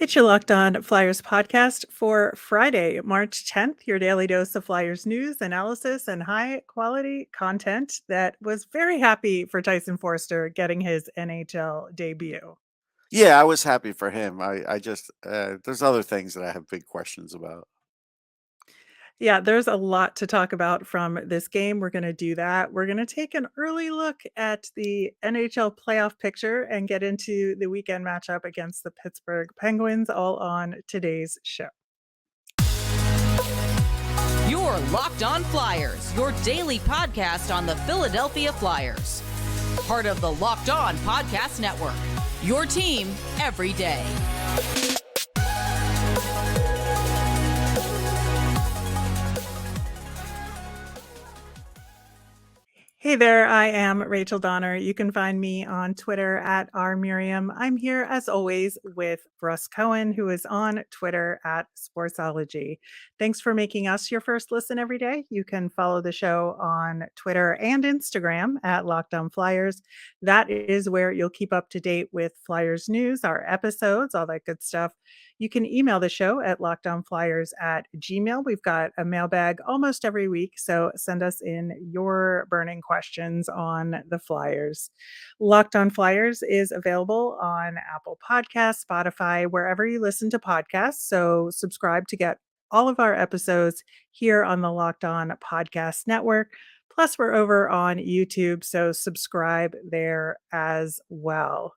It's your Locked On Flyers podcast for Friday, March 10th, your daily dose of Flyers news, analysis, and high quality content that was very happy for Tyson Foerster getting his NHL debut. Yeah, I was happy for him. I just there's other things that I have big questions about. Yeah, there's a lot to talk about from this game. We're going to do that. We're going to take an early look at the NHL playoff picture and get into the weekend matchup against the Pittsburgh Penguins, all on today's show. You're Locked On Flyers, your daily podcast on the Philadelphia Flyers. Part of the Locked On Podcast Network, your team every day. Hey there, I am Rachel Donner. You can find me on Twitter at rmiriam. I'm here as always with Russ Cohen, who is on Twitter at Sportsology. Thanks for making us your first listen every day. You can follow the show on Twitter and Instagram at Locked On Flyers. That is where you'll keep up to date with Flyers news, our episodes, all that good stuff. You can email the show at lockedonflyers@gmail. We've got a mailbag almost every week, so send us in your burning questions on the Flyers. Locked On Flyers is available on Apple Podcasts, Spotify, wherever you listen to podcasts. So subscribe to get all of our episodes here on the Locked On Podcast Network. Plus, we're over on YouTube, so subscribe there as well.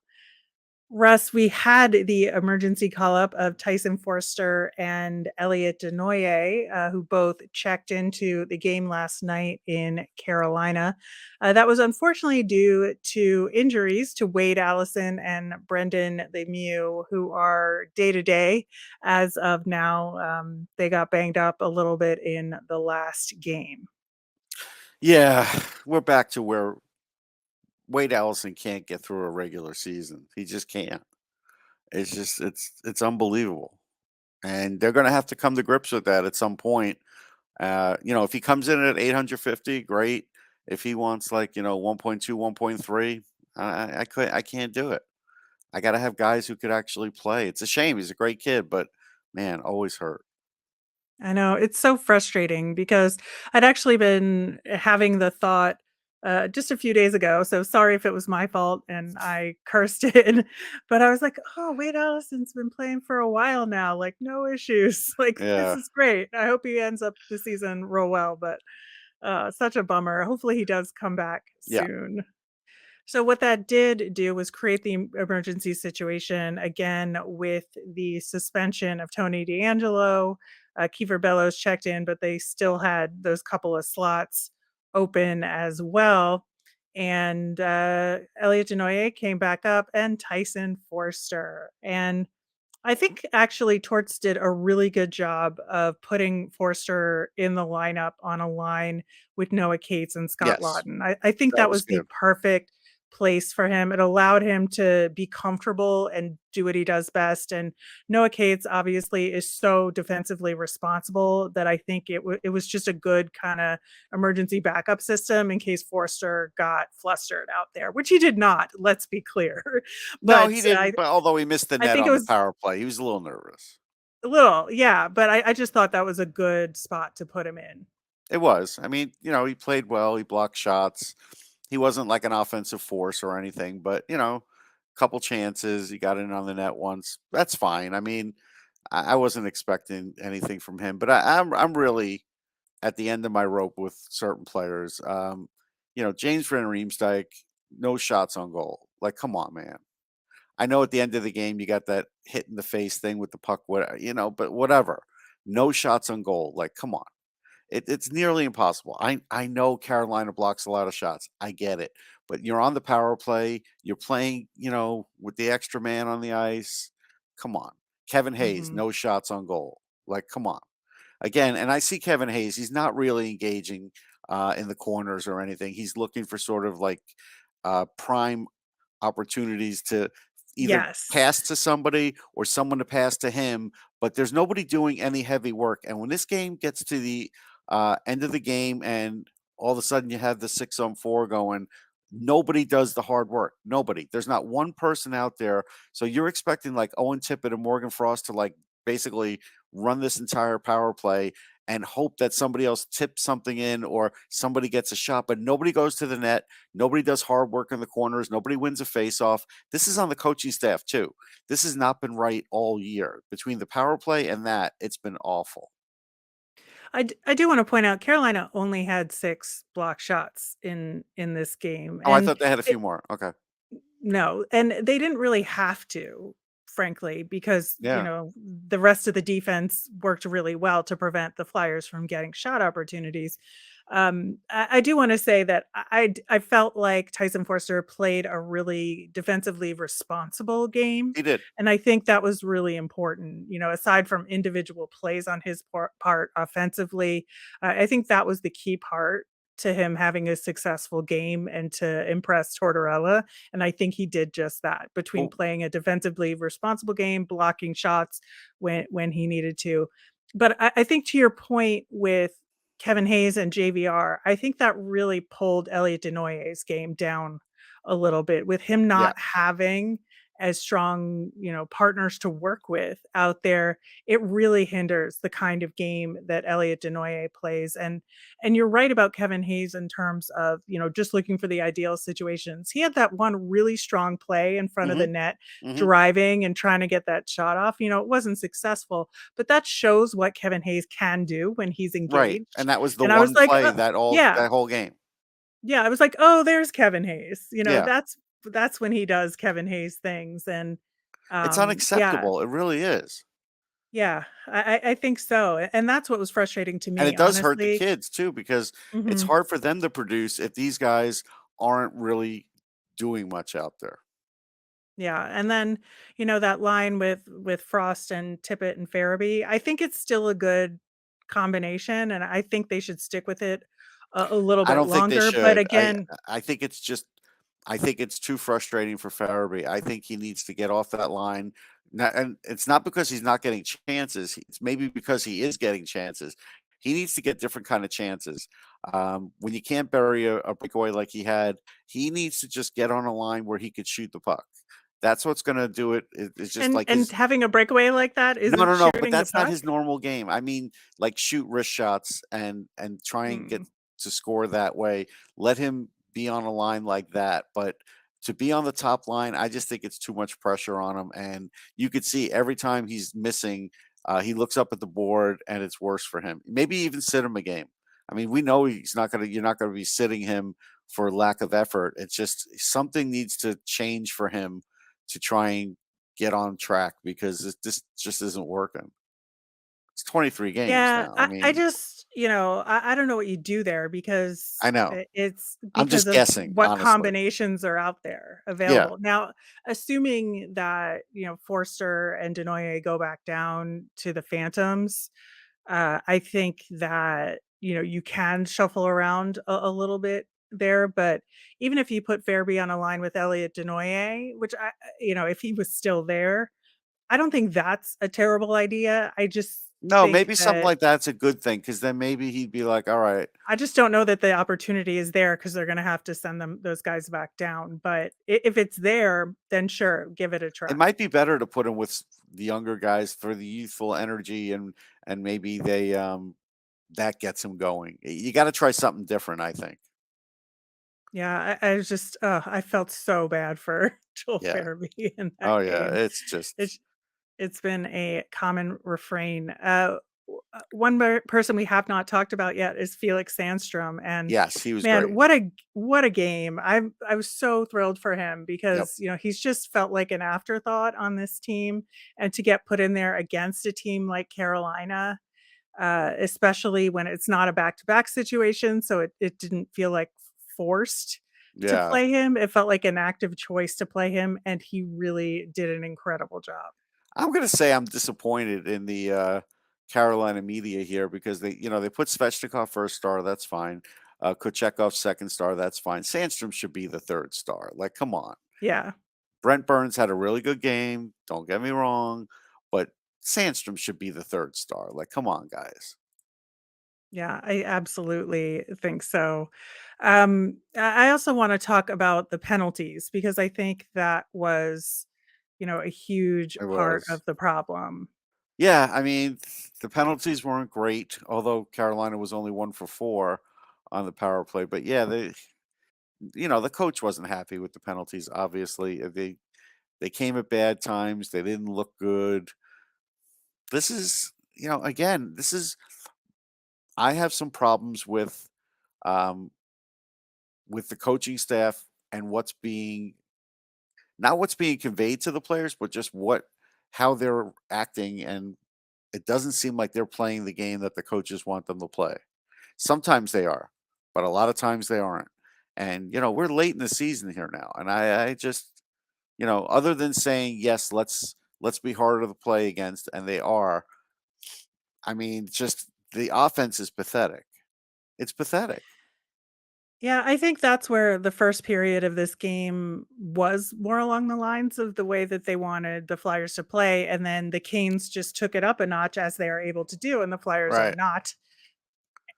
Russ, we had the emergency call up of Tyson Foerster and Elliot Denoye, who both checked into the game last night in Carolina. That was unfortunately due to injuries to Wade Allison and Brendan Lemieux, who are day to day as of now. They got banged up a little bit in the last game. Yeah, we're back to where Wade Allison can't get through a regular season. He just can't. It's unbelievable, and they're going to have to come to grips with that at some point. If he comes in at 850, great. If he wants 1.2, 1.3, I can't do it. I got to have guys who could actually play. It's a shame. He's a great kid, but man, always hurt. I know, it's so frustrating because I'd actually been having the thought, just a few days ago, so sorry if it was my fault and I cursed it, but I was like, "Oh, Wade Allison's been playing for a while now, like, no issues, like, this Yeah, is great. I hope he ends up the season real well," but, such a bummer. Hopefully, he does come back yeah, soon. So what that did do was create the emergency situation again with the suspension of Tony DeAngelo. Kiefer Bellows checked in, but they still had those couple of slots open as well. And Elliot Denoye came back up, and Tyson Foerster. And I think actually Torts did a really good job of putting Forster in the lineup on a line with Noah Cates and Scott yes, Laughton. I think that that was was the good. perfect place for him. It allowed him to be comfortable and do what he does best. And Noah Cates obviously is so defensively responsible that I think it was just a good kind of emergency backup system in case Forster got flustered out there, which he did not. Let's be clear, No, but he didn't. But although he missed the I net think it on the was power play, he was a little nervous. a little, yeah, but I just thought that was a good spot to put him in. It was. I mean, he played well. He blocked shots. He wasn't like an offensive force or anything, but couple chances. He got in on the net once. That's fine. I mean, I wasn't expecting anything from him, but I'm really at the end of my rope with certain players. James Van Riemsdyk, no shots on goal. Like, come on, man. I know at the end of the game you got that hit in the face thing with the puck, but whatever. No shots on goal. Like, come on. It's nearly impossible. I know Carolina blocks a lot of shots. I get it. But you're on the power play. You're playing, with the extra man on the ice. Come on. Kevin Hayes, Mhm. no shots on goal. Like, come on. Again, and I see Kevin Hayes. He's not really engaging in the corners or anything. He's looking for sort of like prime opportunities to either Yes. pass to somebody or someone to pass to him, but there's nobody doing any heavy work. And when this game gets to the end of the game and all of a sudden you have the 6-on-4 going, nobody does the hard work. Nobody. There's not one person out there. So you're expecting like Owen Tippett and Morgan Frost to like basically run this entire power play and hope that somebody else tips something in or somebody gets a shot, but nobody goes to the net. Nobody does hard work in the corners. Nobody wins a faceoff. This is on the coaching staff too. This has not been right all year. Between the power play and that, it's been awful. I do want to point out Carolina only had 6 block shots in this game, Oh, I and thought they had a few it more. Okay. no, and they didn't really have to, frankly, because, Yeah. the rest of the defense worked really well to prevent the Flyers from getting shot opportunities. I do wanna say that I felt like Tyson Foerster played a really defensively responsible game, He did. and I think that was really important, aside from individual plays on his part offensively. I think that was the key part to him having a successful game and to impress Tortorella, and I think he did just that between Well, playing a defensively responsible game, blocking shots when he needed to. But I think to your point with Kevin Hayes and JVR, I think that really pulled Elliot Denoyer's game down a little bit with him yeah. not having as strong, partners to work with out there. It really hinders the kind of game that Elliot Denoyer plays. And you're right about Kevin Hayes in terms of, just looking for the ideal situations. He had that one really strong play in front of hmm the net, hmm driving and trying to get that shot off. It wasn't successful, but that shows what Kevin Hayes can do when he's Right. engaged. And that was the And I was one like, play that yeah, that whole game. yeah, I was like, "Oh, there's Kevin Hayes." Yeah. That's when he does Kevin Hayes things, and, It's yeah, unacceptable. It really is. yeah, I think so, and that's what was frustrating to And me, it does hurt the honestly. kids too, because it's Mhm. hard for them to produce if these guys aren't really doing much out there. Yeah, and then, that line with Frost and Tippett and Farabee, I think it's still a good combination, and I think they should stick with it a little I bit don't think they longer, but should. again. I think it's just I think it's too frustrating for Farabee. I think he needs to get off that line. And it's not because he's not getting chances. It's maybe because he is getting chances. He needs to get different kind of chances. When you can't bury a breakaway like he had, he needs to just get on a line where he could shoot the puck. That's what's going to do it. It's just like And his having a breakaway like that no, isn't no, no, but shooting the that's not puck? his normal game. I mean, like shoot wrist shots and try and get Mm. to score that way. Let him be on a line like that. But to be on the top line, I just think it's too much pressure on him. And you could see every time he's missing, he looks up at the board and it's worse for him. Maybe even sit him a game. I mean, we know he's not gonna you're not gonna be sitting him for lack of effort. It's just something needs to change for him to try and get on track because this just isn't working. It's 23 games Yeah, now. I I mean, just, I don't know what you do there because I know. it's I'm because just of guessing, what honestly. combinations are out there Yeah. available. Now, assuming that, Forster and Denoyer go back down to the Phantoms, I think that, you can shuffle around a little bit there, but even if you put Fairby on a line with Elliot Denoyer, which if he was still there, I don't think that's a terrible idea. I just No, think maybe something that like that's a good thing because then maybe he'd be like, all right. I just don't know that the opportunity is there because 'cause they're gonna have to send those guys back down, but I if it's there, then sure, give it a It try. might be better to put him with the younger guys for the youthful energy and maybe they that gets him going. You got to try something different, I think. Yeah, I was just I felt so bad for Joel Yeah. Farabee in that Oh yeah, game. it's just It's it's been a common refrain. One person we have not talked about yet is Felix Sandstrom, and yes, he was man, great. what a game! I was so thrilled for him Yep. because he's just felt like an afterthought on this team, and to get put in there against a team like Carolina, especially when it's not a back to back situation, so it didn't feel like forced to Yeah. play him. It felt like an active choice to play him, and he really did an incredible job. I'm gonna say I'm disappointed in the Carolina media here because they put Svechnikov first star, that's fine. Kochekov second star, that's fine. Sandstrom should be the third star. Like, come on. Yeah. Brent Burns had a really good game. Don't get me wrong, but Sandstrom should be the third star. Like, come on, guys. Yeah, I absolutely think so. I also want to talk about the penalties because I think that was, a huge It part was. of the problem. Yeah, I mean, the penalties weren't great, although Carolina was only 1 for 4 on the power play. But yeah, the coach wasn't happy with the penalties, obviously. They came at bad times. They didn't look good. This is, again, this is I have some problems um with the coaching staff and what's being not what's being conveyed to the players, but just how they're acting, and it doesn't seem like they're playing the game that the coaches want them to play. Sometimes they are, but a lot of times they aren't. And we're late in the season here now, and I just, other than saying yes, let's be harder to play against, and they are. I mean, just the offense is pathetic. It's pathetic. Yeah, I think that's where the first period of this game was more along the lines of the way that they wanted the Flyers to play. And then the Canes just took it up a notch as they are able to do, and the Flyers are Right. not.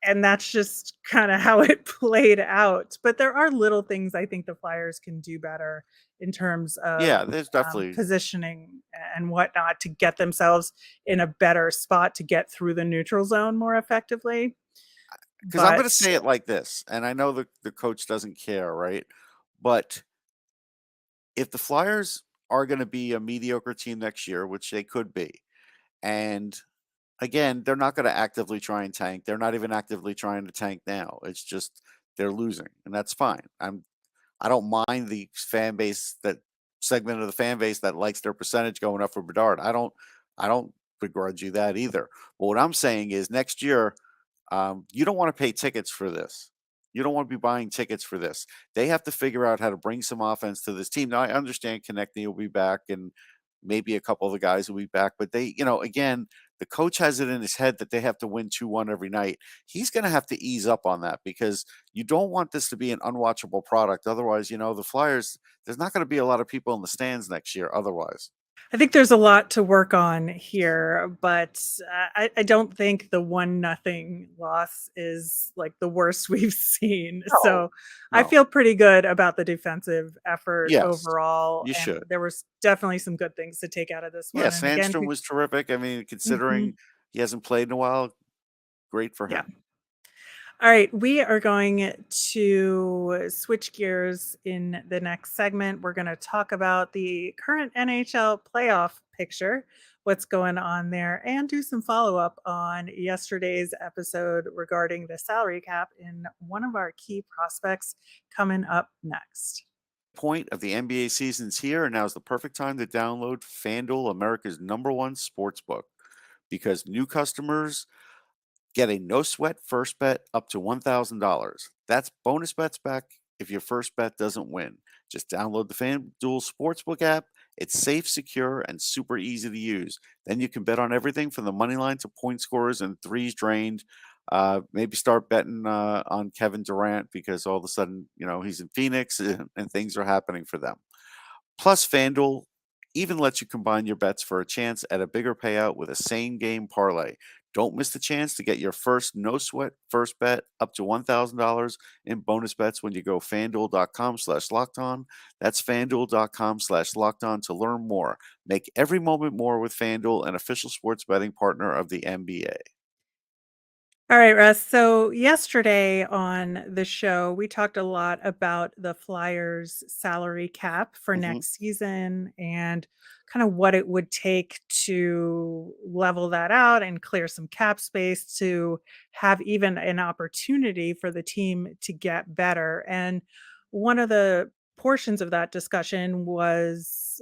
And that's just kind of how it played out. But there are little things I think the Flyers can do better in terms of Yeah, there's definitely positioning and whatnot to get themselves in a better spot to get through the neutral zone more effectively. because I'm going But to say it like this, and I know the coach doesn't care, right? But if the Flyers are going to be a mediocre team next year, which they could be, and again, they're not going to actively try and tank. They're not even actively trying to tank now. It's just they're losing, and that's fine. I don't mind the fan base that segment of the fan base that likes their percentage going up for Bedard. I don't begrudge you that either. But what I'm saying is next year, you don't want to pay tickets for this. You don't want to be buying tickets for this. They have to figure out how to bring some offense to this team. Now I understand Konechny will be back and maybe a couple of the guys will be back, but again, the coach has it in his head that they have to win 2-1 every night. He's going to have to ease up on that because you don't want this to be an unwatchable product. Otherwise, the Flyers, there's not going to be a lot of people in the stands next year otherwise. I think there's a lot to work on here, but I don't think the 1-0 loss is like the worst we've seen. No. So I No. feel pretty good about the defensive effort Yes, overall. you And should. there was definitely some good things to take out of this Yeah, one. And again, Sandstrom was terrific. I mean, considering Mhm. he hasn't played in a while, great for Yeah. him. All right, we are going to switch gears in the next segment. We're going to talk about the current NHL playoff picture, what's going on there, and do some follow up on yesterday's episode regarding the salary cap in one of our key prospects coming up next. Point of the NBA season's here, and now's the perfect time to download FanDuel, America's #1 sports book, because new customers get a no sweat first bet up to $1,000. That's bonus bets back if your first bet doesn't win. Just download the FanDuel Sportsbook app. It's safe, secure, and super easy to use. Then you can bet on everything from the money line to point scorers and threes drained. Maybe start betting on Kevin Durant because all of a sudden, he's in Phoenix and things are happening for them. Plus, FanDuel even lets you combine your bets for a chance at a bigger payout with a same game parlay. Don't miss the chance to get your first no sweat first bet up to $1,000 in bonus bets when you go fanduel.com/locked on. That's fanduel.com/locked on to learn more. Make every moment more with FanDuel, an official sports betting partner of the NBA. All right, Russ. So yesterday on the show, we talked a lot about the Flyers salary cap for hmm next season and kind of what it would take to level that out and clear some cap space to have even an opportunity for the team to get better. And one of the portions of that discussion was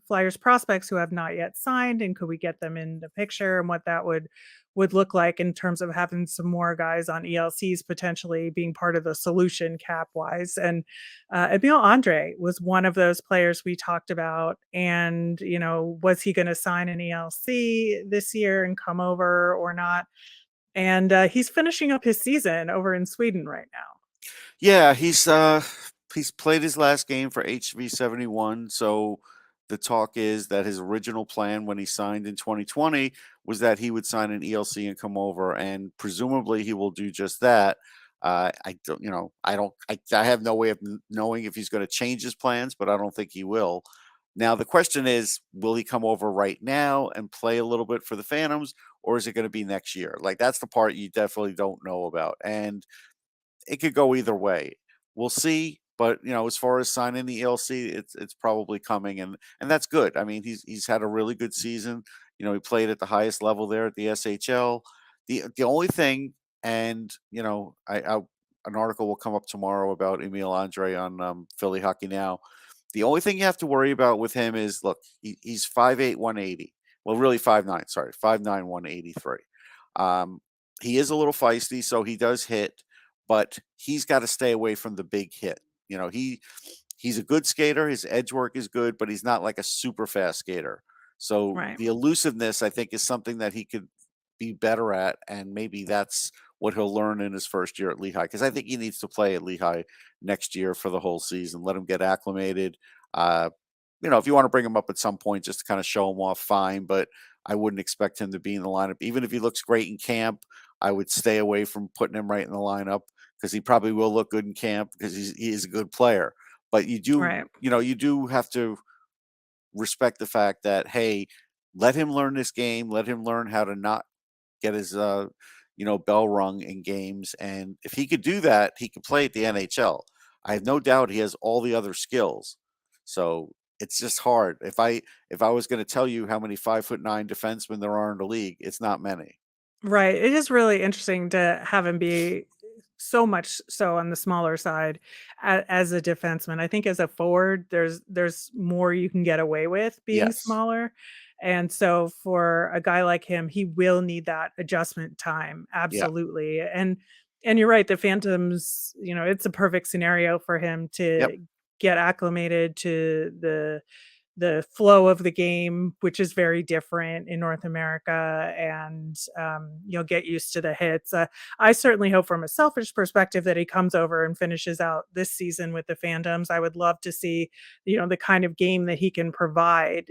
Flyers prospects who have not yet signed, and could we get them in the picture, and what that would look like in terms of having some more guys on ELCs potentially being part of the solution cap wise. And Emil Andrae was one of those players we talked about. And, was he going to sign an ELC this year and come over or not? And he's finishing up his season over in Sweden right now. Yeah, he's played his last game for HV71, so the talk is that his original plan when he signed in 2020 was that he would sign an ELC and come over, and presumably he will do just that. I don't, I have no way of knowing if he's going to change his plans, but I don't think he will. Now, the question is, will he come over right now and play a little bit for the Phantoms, or is it going to be next year? Like, that's the part you definitely don't know about. And it could go either way. We'll see. But as far as signing the ELC, it's probably coming, and that's good. I mean, he's had a really good season. He played at the highest level there at the SHL. The only thing, and an article will come up tomorrow about Emil Andrae on Philly Hockey Now. The only thing you have to worry about with him is, look, he's 5'8", 180. Well, really 5'9", sorry, 5'9", 183. He is a little feisty, so he does hit, but he's got to stay away from the big hit. He's a good skater. His edge work is good, but he's not like a super fast skater. So Right. the elusiveness, I think, is something that he could be better at, and maybe that's what he'll learn in his first year at Lehigh, because I think he needs to play at Lehigh next year for the whole season. Let him get acclimated. If you want to bring him up at some point just to kind of show him off, fine, but I wouldn't expect him to be in the lineup. Even if he looks great in camp, I would stay away from putting him right in the lineup, because he probably will look good in camp because he is a good player. But you do, Right. You do have to respect the fact that, hey, let him learn this game. Let him learn how to not get his, bell rung in games. And if he could do that, he could play at the NHL. I have no doubt he has all the other skills. So it's just hard. If I was going to tell you how many 5'9" defensemen there are in the league, it's not many. Right. It is really interesting to have him be so much so on the smaller side as a defenseman. I think as a forward, there's more you can get away with being Yes. smaller. And so for a guy like him, he will need that adjustment time. Yeah. Absolutely. And you're right, the Phantoms, it's a perfect scenario for him Yep. to get acclimated to the flow of the game, which is very different in North America, and you'll get used to the hits. I certainly hope, from a selfish perspective, that he comes over and finishes out this season with the Phantoms. I would love to see, the kind of game that he can provide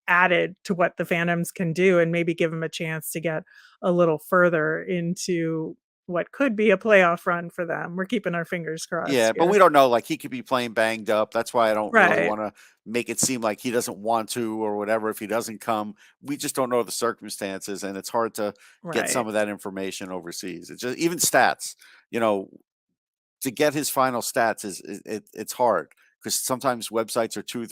added to what the Phantoms can do, and maybe give him a chance to get a little further into what could be a playoff run for them. We're keeping our fingers crossed Yeah, but here. we don't know. Like, he could be playing banged up. That's why I don't really Right, want to make it seem like he doesn't want to or whatever if he doesn't come. We just don't know the circumstances, and it's hard to get right. some of that information overseas. It's just even stats, you know, to get his final stats it's hard, because sometimes websites are 2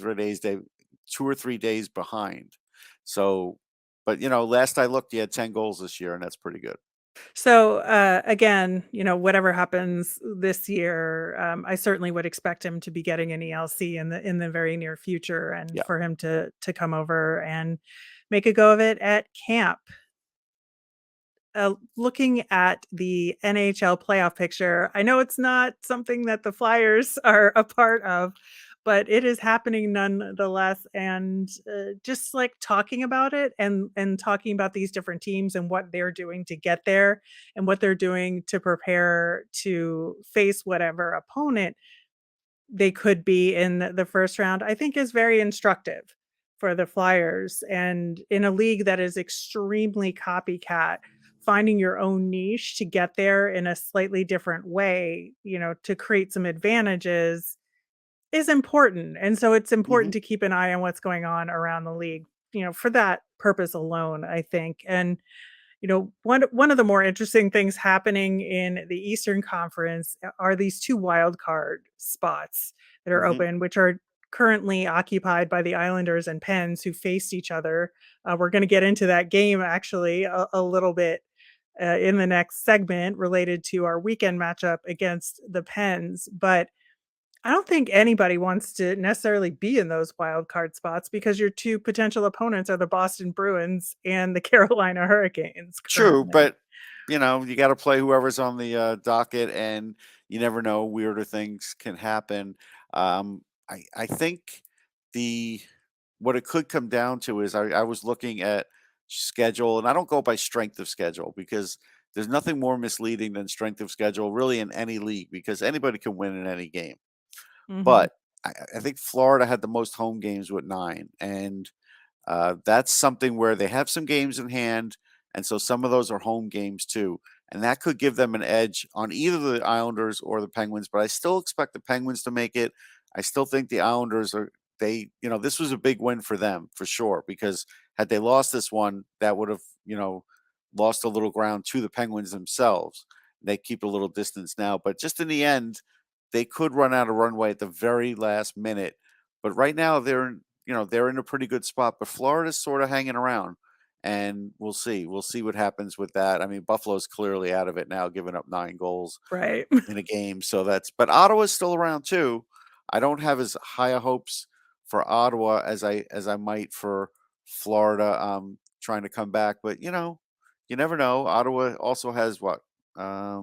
or 3 days behind. So, but last I looked, he had 10 goals this year, and that's pretty good. So, again, whatever happens this year, I certainly would expect him to be getting an ELC in the very near future, and Yeah. for him to come over and make a go of it at camp. Looking at the NHL playoff picture, I know it's not something that the Flyers are a part of, but it is happening nonetheless. And just like talking about it, and talking about these different teams and what they're doing to get there, and what they're doing to prepare to face whatever opponent they could be in the first round, I think is very instructive for the Flyers. And in a league that is extremely copycat, finding your own niche to get there in a slightly different way, to create some advantages, is important. And so it's Hmm. important to keep an eye on what's going on around the league, for that purpose alone, I think. And one of the more interesting things happening in the Eastern Conference are these two wild card spots that are Hmm. open, which are currently occupied by the Islanders and Pens, who faced each other. We're going to get into that game actually a little bit in the next segment, related to our weekend matchup against the Pens. But I don't think anybody wants to necessarily be in those wild card spots, because your two potential opponents are the Boston Bruins and the Carolina Hurricanes True, currently. but you got to play whoever's on the docket, and you never know, weirder things can happen. I think the what it could come down to is, I was looking at schedule, and I don't go by strength of schedule, because there's nothing more misleading than strength of schedule really in any league, because anybody can win in any game. Mhm. But I think Florida had the most home games with 9, and that's something where they have some games in hand, and so some of those are home games too, and that could give them an edge on either the Islanders or the Penguins. But I still expect the Penguins to make it. I still think the Islanders are this was a big win for them for sure, because had they lost this one, that would have lost a little ground to the Penguins themselves. They keep a little distance now, but just in the end, they could run out of runway at the very last minute. But right now they're in a pretty good spot, but Florida's sort of hanging around, and we'll see. We'll see what happens with that. I mean, Buffalo's clearly out of it now, giving up 9 goals Right. in a game. But Ottawa's still around too. I don't have as high of hopes for Ottawa as I might for Florida trying to come back, but you never know. Ottawa also has what? I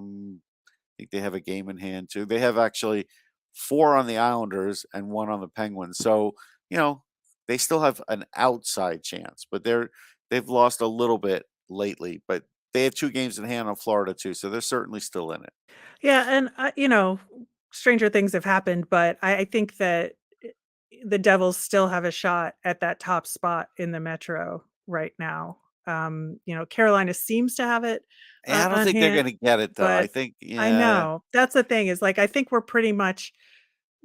think they have a game in hand too. They have actually 4 on the Islanders and 1 on the Penguins. So, you know, they still have an outside chance, but they've lost a little bit lately, but they have 2 games in hand on Florida too, so they're certainly still in it. Yeah, and, stranger things have happened, but I think that I the Devils still have a shot at that top spot in the Metro right now. Carolina seems to have it And I don't on think they're hand, gonna get it though. I but think I yeah. know. That's the thing is, like, I think we're pretty much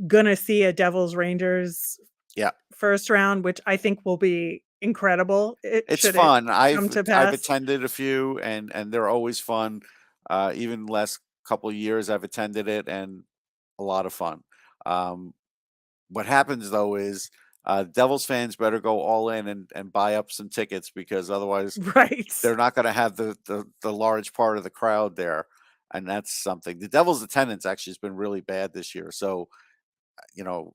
gonna see a Devils-Rangers Yeah. first round, which I think will be incredible. It's Should it fun. come to I've pass. attended a few, and they're always fun. Even last couple of years I've attended it, and a lot of fun. Um, what happens though is Devils fans better go all in and buy up some tickets, because otherwise Right. they're not going to have the large part of the crowd there, and that's something. The Devils attendance actually has been really bad this year, so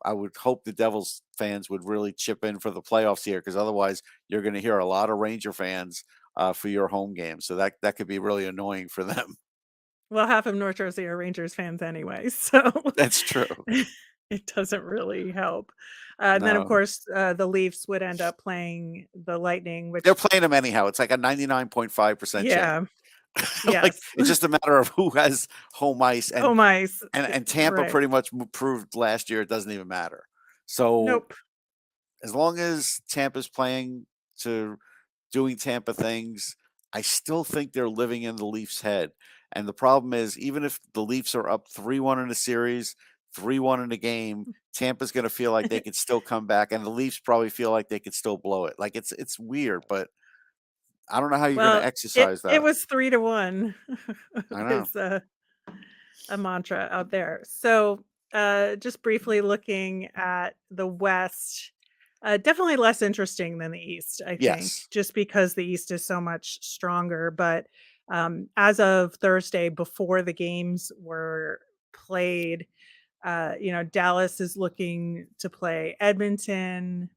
I would hope the Devils fans would really chip in for the playoffs here, because otherwise you're going to hear a lot of Ranger fans for your home game. So that could be really annoying for them. Well, half of North Jersey are Rangers fans anyway, so That's true. it doesn't really help. And then, of No, course, the Leafs would end up playing the Lightning, they're which playing them anyhow. It's like a 99.5% chance. yeah, Like, yes. it's just a matter of who has home ice, and Home ice. and Tampa Right. pretty much proved last year it doesn't even matter. So Nope. as long as Tampa's playing to doing Tampa things, I still think they're living in the Leafs' head. And the problem is, even if the Leafs are up 3-1 in a series, 3-1 in a game, Tampa's going to feel like they could still come back, and the Leafs probably feel like they could still blow it. Like, it's weird, but I don't know how you're going to Well, it exercise it that. was 3-1 I know. is a mantra out there. So, just briefly looking at the West, definitely less interesting than the East, I think, Yes. just because the East is so much stronger. But as of Thursday, before the games were played, Dallas is looking to play Edmonton.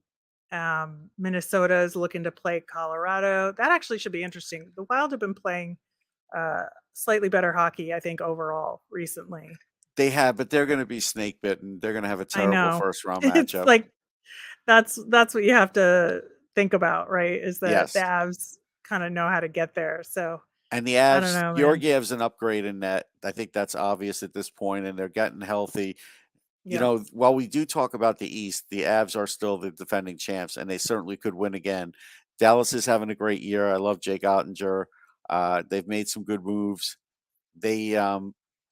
Minnesota is looking to play Colorado. That actually should be interesting. The Wild have been playing uh, slightly better hockey, I think, overall recently. They have, but they're going to be snake bitten. They're going to have a I terrible know. first round It's matchup. like that's what you have to think about, right? Is that the Yes. Avs kind of know how to get there. So And the I don't Avs, know, man. Georgiev's an upgrade in net. I think that's obvious at this point, and they're getting healthy. Yeah. While we do talk about the East, the Avs are still the defending champs, and they certainly could win again. Dallas is having a great year. I love Jake Ottinger. They've made some good moves. They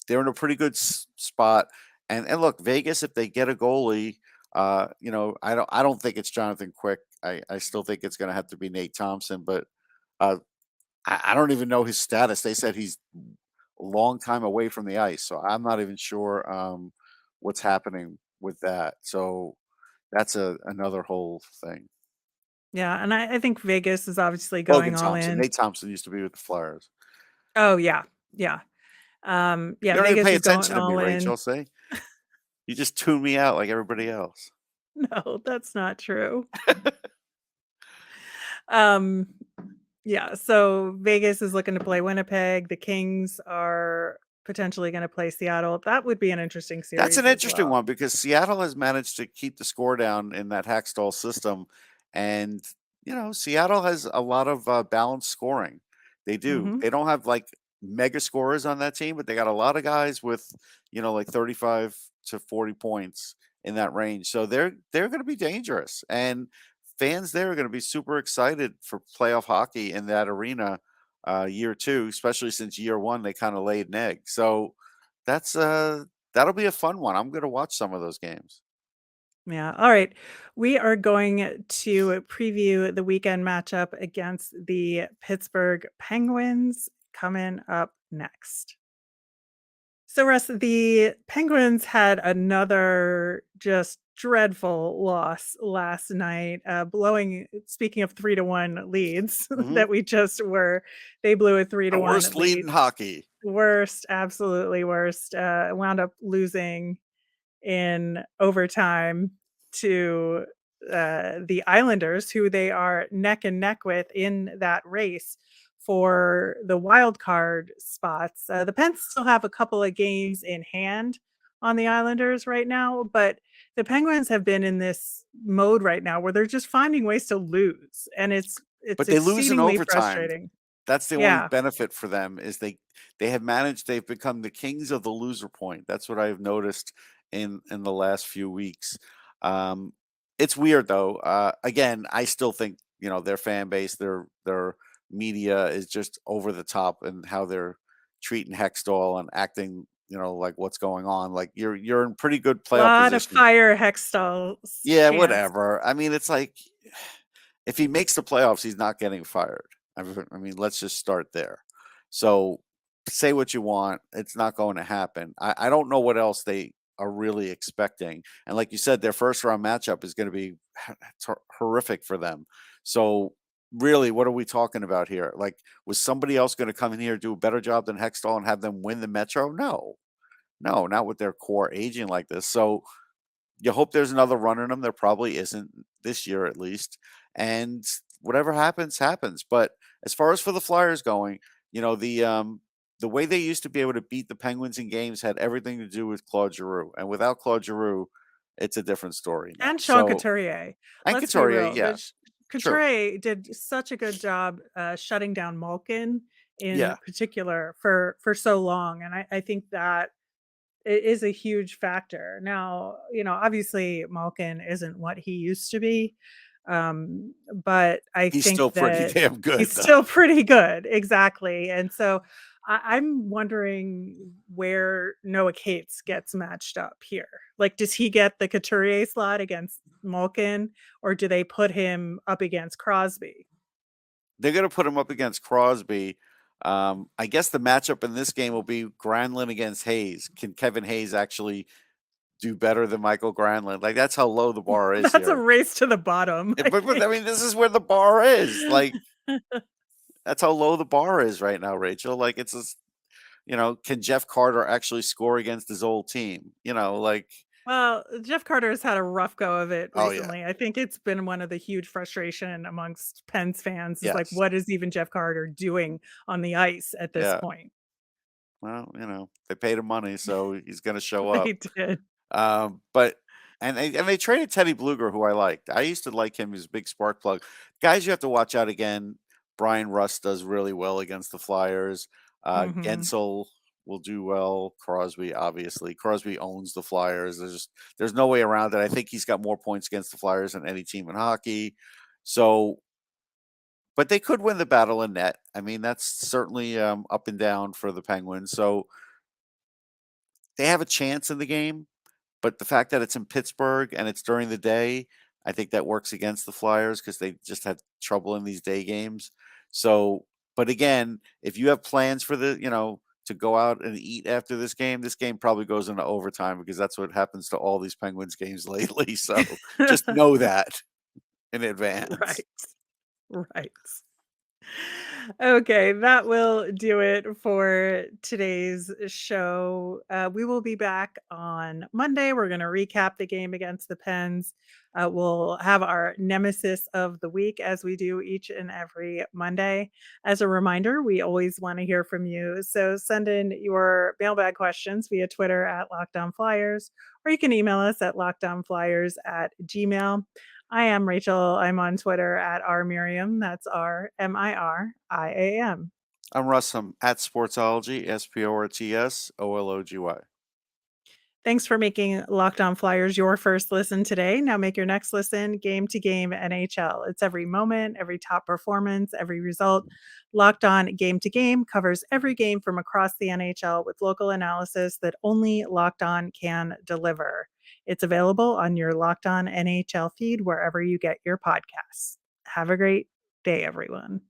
they're in a pretty good spot. And look, Vegas, if they get a goalie, I don't think it's Jonathan Quick. I still think it's going to have to be Nate Thompson, but uh, I don't even know his status. They said he's a long time away from the ice, so I'm not even sure what's happening with that. So that's another whole thing. Yeah. And I think Vegas is obviously Logan going all Thompson, in. Nate Thompson used to be with the Flyers. Oh yeah. Yeah. Yeah, You don't even Vegas pay is going attention to me, all in. Rachel. Say you just tune me out like everybody else. No, that's not true. Um, yeah, so Vegas is looking to play Winnipeg. The Kings are potentially going to play Seattle. That would be an interesting That's an series as interesting well. one, because Seattle has managed to keep the score down in that Hackstall system, and Seattle has a lot of balanced scoring. They do. Hmm. They don't have like mega scorers on that team, but they got a lot of guys with like 35 to 40 points in that range. So they're going to be dangerous, and fans there are going to be super excited for playoff hockey in that arena year two, especially since year one they kind of laid an egg. So that's that'll be a fun one. I'm going to watch some of those games. Yeah. All right. We are going to preview the weekend matchup against the Pittsburgh Penguins coming up next. So, Russ, the Penguins had another just dreadful loss last night, blowing, speaking of 3-1 leads Hmm. that we just were, they blew a 3 The to 1 worst lead lead. in hockey. Worst, absolutely worst. Wound up losing in overtime to the Islanders, who they are neck and neck with in that race for the wild card spots. The Pens still have a couple of games in hand on the Islanders right now, but the Penguins have been in this mode right now where they're just finding ways to lose, and it's But they lose in exceedingly overtime. frustrating. That's the only Yeah. benefit for them is they have managed. They've become the kings of the loser point. That's what I've noticed in the last few weeks. Um, it's weird though. Again, I still think their fan base, their media is just over the top and how they're treating Hextall and acting. Like what's going on. Like you're in pretty good playoff Lot of position. fire Hextall's Yeah, chance. whatever. I mean, it's like if he makes the playoffs, he's not getting fired. I mean, let's just start there. So say what you want. It's not going to happen. I don't know what else they are really expecting. And like you said, their first round matchup is going to be horrific for them. So really, what are we talking about here? Like, was somebody else going to come in here, do a better job than Hextall and have them win the Metro? No, not with their core aging like this. So you hope there's another run in them. There probably isn't this year, at least. And whatever happens, happens. But as far as for the Flyers going, the way they used to be able to beat the Penguins in games had everything to do with Claude Giroux. And without Claude Giroux, it's a different story now. And Sean So Couturier. and Let's be Couturier, real. yeah, true. Couturier did such a good job shutting down Malkin in Yeah. particular for so long. And I think that it is a huge factor. Now, obviously Malkin isn't what he used to be. But I He's think still pretty that damn good he's though. still pretty good. Exactly. And so I'm wondering where Noah Cates gets matched up here. Like, does he get the Couturier slot against Malkin, or do they put him up against Crosby? They're gonna put him up against Crosby. I guess the matchup in this game will be Granlund against Hayes. Can Kevin Hayes actually do better than Michael Granlund? Like that's how low the bar is That's a here. race to the bottom. But I mean, this is where the bar is. Like that's how low the bar is right now, Rachel. Like it's just, can Jeff Carter actually score against his old team? Like Well, Jeff Carter has had a rough go of it oh yeah, recently. I think it's been one of the huge frustration amongst Pens fans is like, yes, what is even Jeff Carter doing on the ice at this yeah. point? Well, they paid him money, so he's going to show They up. did. But and they traded Teddy Bluger, who I liked. I used to like him. He's a big spark plug. Guys, you have to watch out again. Brian Rust does really well against the Flyers. Mhm. Gensel will do well. Crosby, obviously. Crosby owns the Flyers. There's no way around it. I think he's got more points against the Flyers than any team in hockey. So, but they could win the battle in net. I mean, that's certainly up and down for the Penguins. So they have a chance in the game. But the fact that it's in Pittsburgh and it's during the day, I think that works against the Flyers because they just had trouble in these day games. So, but again, if you have plans for to go out and eat after this game probably goes into overtime because that's what happens to all these Penguins games lately. So just know that in advance. Right. Right. Okay, that will do it for today's show. We will be back on Monday. We're going to recap the game against the Pens. We'll have our nemesis of the week as we do each and every Monday. As a reminder, we always want to hear from you. So send in your mailbag questions via Twitter at Lockdown Flyers, or you can email us at lockdownflyers@gmail.com. I am Rachel. I'm on Twitter at rmiriam. That's RMIRIAM. I'm Russ. I'm at Sportsology, SPORTSOLOGY. Thanks for making Locked On Flyers your first listen today. Now make your next listen Game to Game NHL. It's every moment, every top performance, every result. Locked On Game to Game covers every game from across the NHL with local analysis that only Locked On can deliver. It's available on your Locked On NHL feed wherever you get your podcasts. Have a great day, everyone.